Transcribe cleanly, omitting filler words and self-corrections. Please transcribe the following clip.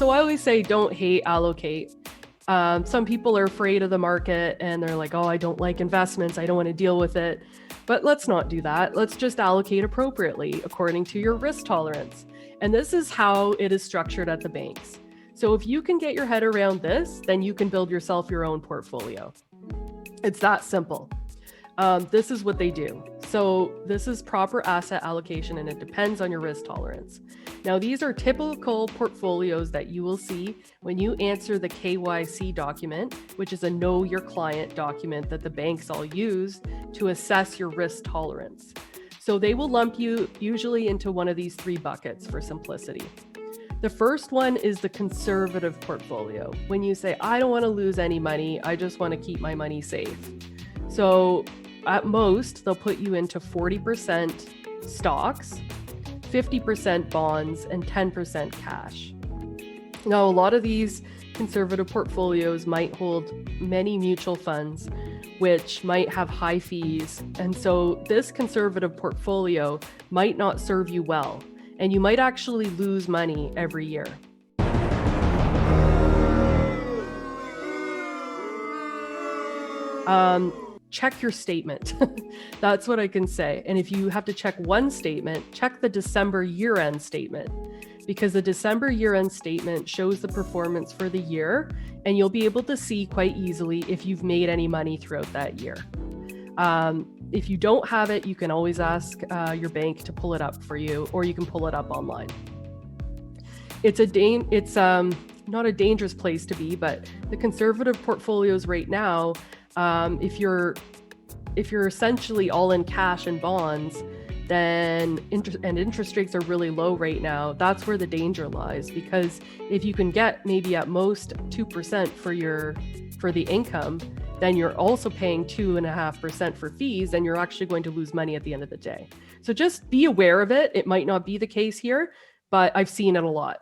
So I always say don't hate, allocate. Some people are afraid of the market and they're like, oh, I don't like investments. I don't want to deal with it. But let's not do that. Let's just allocate appropriately according to your risk tolerance. And this is how it is structured at the banks. So if you can get your head around this, then you can build yourself your own portfolio. It's that simple. This is what they do. So this is proper asset allocation, and it depends on your risk tolerance. Now, these are typical portfolios that you will see when you answer the KYC document, which is a Know Your Client document that the banks all use to assess your risk tolerance. So they will lump you usually into one of these three buckets for simplicity. The first one is the conservative portfolio. When you say, I don't want to lose any money, I just want to keep my money safe. So at most, they'll put you into 40% stocks, 50% bonds, and 10% cash. Now, a lot of these conservative portfolios might hold many mutual funds, which might have high fees. And so this conservative portfolio might not serve you well, and you might actually lose money every year. Check your statement. That's what I can say. And if you have to check one statement, check the December year-end statement, because the December year-end statement shows the performance for the year, and you'll be able to see quite easily if you've made any money throughout that year. If you don't have it, you can always ask your bank to pull it up for you, or you can pull it up online. It's not a dangerous place to be, but the conservative portfolios right now, if you're essentially all in cash and bonds, then interest rates are really low right now. That's where the danger lies, because if you can get maybe at most 2% for the income, then you're also paying 2.5% for fees, and you're actually going to lose money at the end of the day. So just be aware of it. It might not be the case here, but I've seen it a lot.